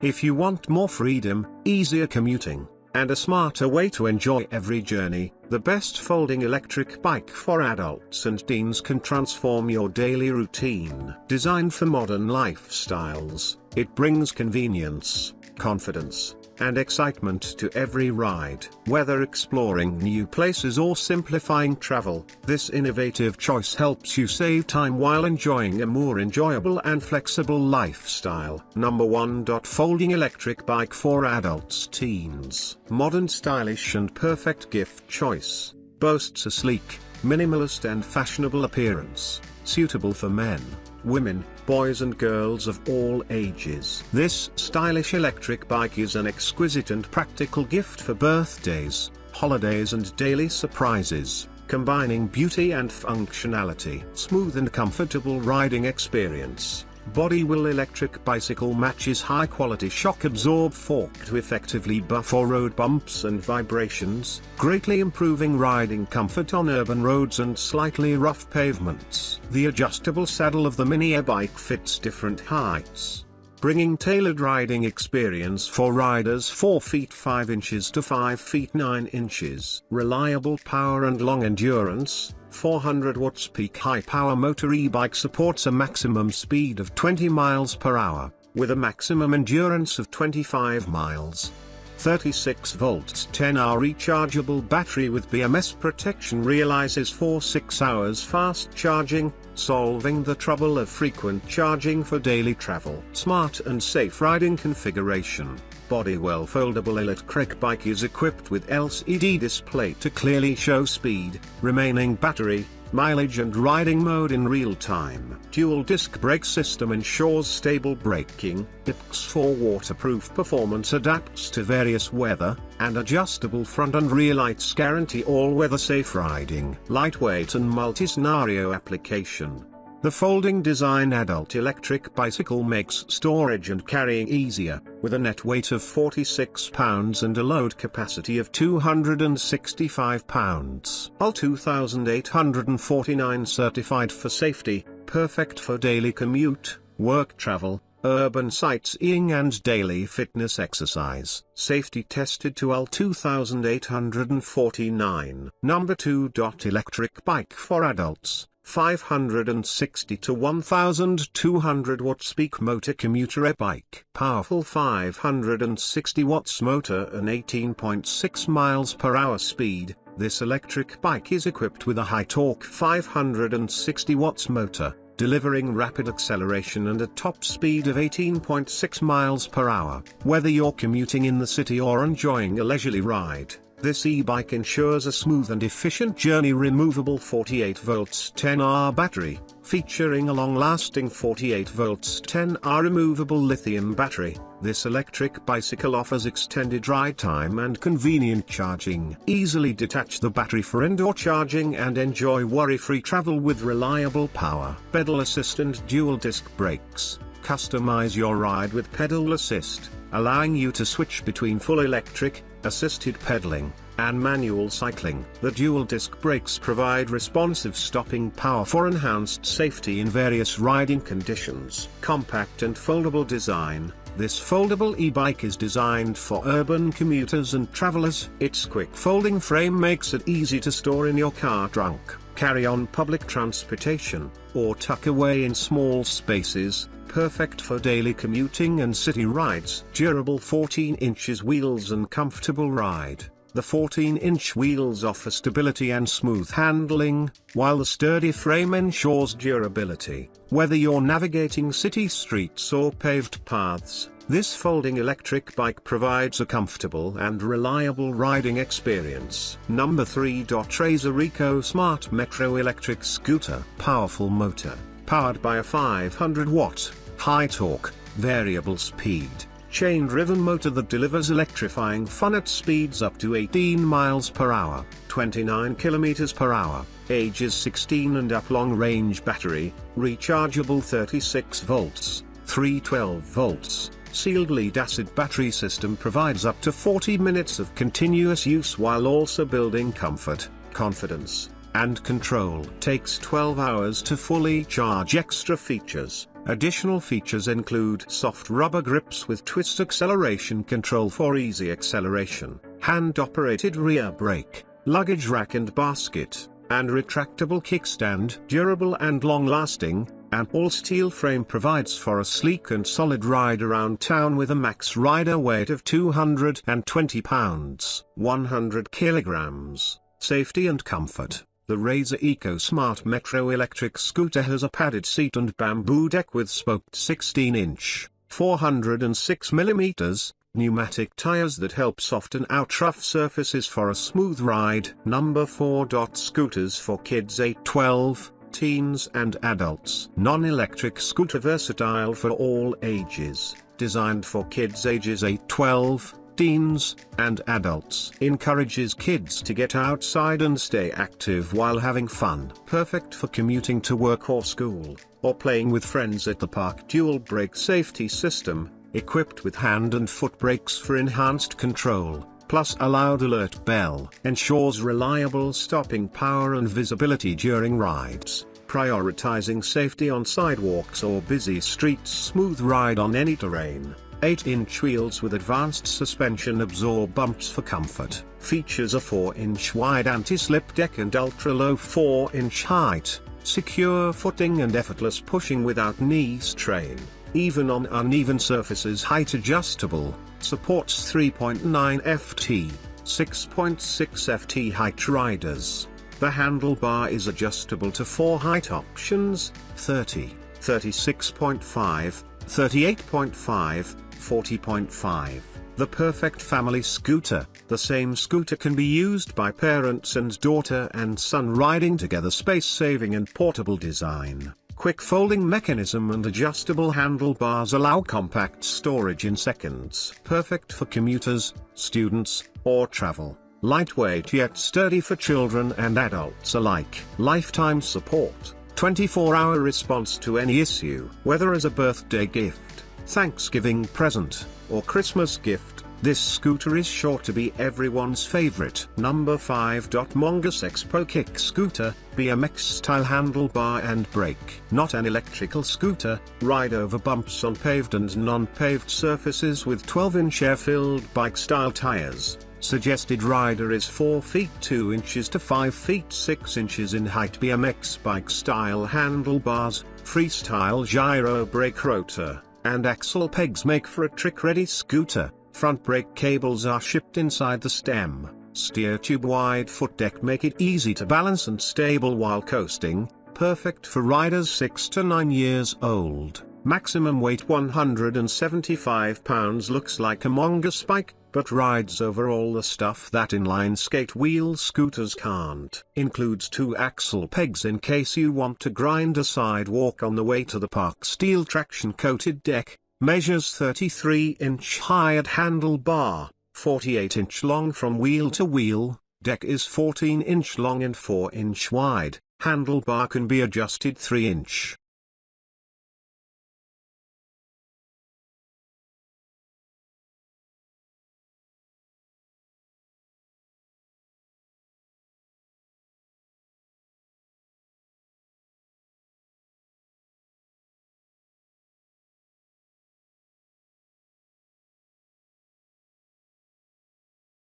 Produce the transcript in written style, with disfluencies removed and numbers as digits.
If you want more freedom, easier commuting, and a smarter way to enjoy every journey, the best folding electric bike for adults and teens can transform your daily routine. Designed for modern lifestyles, it brings convenience, confidence, and excitement to every ride. Whether exploring new places or simplifying travel, this innovative choice helps you save time while enjoying a more enjoyable and flexible lifestyle. Number 1. Folding electric bike for adults, teens. Modern, stylish and perfect gift choice. Boasts a sleek, minimalist and fashionable appearance, suitable for men, women, boys and girls of all ages. This stylish electric bike is an exquisite and practical gift for birthdays, holidays and daily surprises, combining beauty and functionality. Smooth and comfortable riding experience. Bodywheel electric bicycle matches high-quality shock-absorb fork to effectively buffer road bumps and vibrations, greatly improving riding comfort on urban roads and slightly rough pavements. The adjustable saddle of the mini e-bike fits different heights, bringing tailored riding experience for riders 4 feet 5 inches to 5 feet 9 inches. Reliable power and long endurance. 400 watts peak high power motor e-bike supports a maximum speed of 20 miles per hour, with a maximum endurance of 25 miles. 36 volts 10-hour rechargeable battery with BMS protection realizes 6 hours fast charging, solving the trouble of frequent charging for daily travel. Smart and safe riding configuration. Bodywell foldable electric bike is equipped with LCD display to clearly show speed, remaining battery, mileage and riding mode in real time. Dual disc brake system ensures stable braking. Ebike for waterproof performance adapts to various weather, and adjustable front and rear lights guarantee all-weather safe riding. Lightweight and multi-scenario application. The folding design adult electric bicycle makes storage and carrying easier, with a net weight of 46 pounds and a load capacity of 265 pounds. UL 2849 certified for safety, perfect for daily commute, work travel, urban sightseeing and daily fitness exercise. Safety tested to UL 2849. Number 2. Electric bike for adults. 560 to 1200 watts peak motor Commuter e-bike. Powerful 560 watts motor and 18.6 miles per hour speed. This electric bike is equipped with a high torque 560 watts motor, delivering rapid acceleration and a top speed of 18.6 miles per hour. Whether you're commuting in the city or enjoying a leisurely ride, this e-bike ensures a smooth and efficient journey. Removable 48 volts 10-hour battery, featuring a long-lasting 48 volts 10-hour removable lithium battery. This electric bicycle offers extended ride time and convenient charging. Easily detach the battery for indoor charging and enjoy worry-free travel with reliable power. Pedal assist and dual disc brakes. Customize your ride with pedal assist, allowing you to switch between full electric, assisted pedaling, and manual cycling. The dual disc brakes provide responsive stopping power for enhanced safety in various riding conditions. Compact and foldable design. This foldable e-bike is designed for urban commuters and travelers. Its quick folding frame makes it easy to store in your car trunk, carry on public transportation, or tuck away in small spaces. Perfect for daily commuting and city rides. Durable 14 inches wheels and comfortable ride. The 14-inch wheels offer stability and smooth handling, while the sturdy frame ensures durability. Whether you're navigating city streets or paved paths, this folding electric bike provides a comfortable and reliable riding experience. Number 3. Razer EcoSmart Metro Electric Scooter. Powerful motor, powered by a 500-watt, high-torque, variable speed, chain-driven motor that delivers electrifying fun at speeds up to 18 miles per hour, 29 kilometers per hour, ages 16 and up. Long-range battery, rechargeable 36 volts, 312 volts. Sealed lead-acid battery system provides up to 40 minutes of continuous use while also building comfort, confidence, and control. Takes 12 hours to fully charge. Extra features. Additional features include soft rubber grips with twist acceleration control for easy acceleration, hand-operated rear brake, luggage rack and basket, and retractable kickstand. Durable and long-lasting, an all-steel frame provides for a sleek and solid ride around town with a max rider weight of 220 pounds, 100 kilograms. Safety and comfort. The Razor EcoSmart Metro electric scooter has a padded seat and bamboo deck with spoked 16-inch, 406mm, pneumatic tires that help soften out rough surfaces for a smooth ride. Number 4. Scooters for kids 8-12, teens and adults. Non-electric scooter versatile for all ages, designed for kids ages 8-12, teens, and adults. Encourages kids to get outside and stay active while having fun. Perfect for commuting to work or school, or playing with friends at the park. Dual brake safety system, equipped with hand and foot brakes for enhanced control, plus a loud alert bell. Ensures reliable stopping power and visibility during rides, prioritizing safety on sidewalks or busy streets. Smooth ride on any terrain. 8-inch wheels with advanced suspension absorb bumps for comfort. Features a 4-inch wide anti-slip deck and ultra-low 4-inch height, secure footing and effortless pushing without knee strain, even on uneven surfaces. Height adjustable, supports 3.9 ft, 6.6 ft height riders. The handlebar is adjustable to 4 height options: 30, 36.5, 38.5, 40.5. The perfect family scooter. The same scooter can be used by parents and daughter and son riding together. Space-saving and portable design. Quick folding mechanism and adjustable handlebars allow compact storage in seconds. Perfect for commuters, students, or travel. Lightweight yet sturdy for children and adults alike. Lifetime support. 24-hour response to any issue. Whether as a birthday gift, Thanksgiving present, or Christmas gift, this scooter is sure to be everyone's favorite. Number 5. Mongoose Expo Kick Scooter, BMX-Style handlebar and brake. Not an electrical scooter, ride over bumps on paved and non-paved surfaces with 12-inch air-filled bike-style tires. Suggested rider is 4 feet 2 inches to 5 feet 6 inches in height. BMX bike-style handlebars, freestyle gyro brake rotor, and axle pegs make for a trick-ready scooter. Front brake cables are shipped inside the stem. Steer tube wide foot deck make it easy to balance and stable while coasting. Perfect for riders 6 to 9 years old. Maximum weight 175 pounds. Looks like a mongoose bike, but rides over all the stuff that inline skate wheel scooters can't. Includes 2 axle pegs in case you want to grind a sidewalk on the way to the park. Steel traction coated deck, measures 33-inch high at handlebar, 48-inch long from wheel to wheel. Deck is 14-inch long and 4-inch wide. Handlebar can be adjusted 3-inch.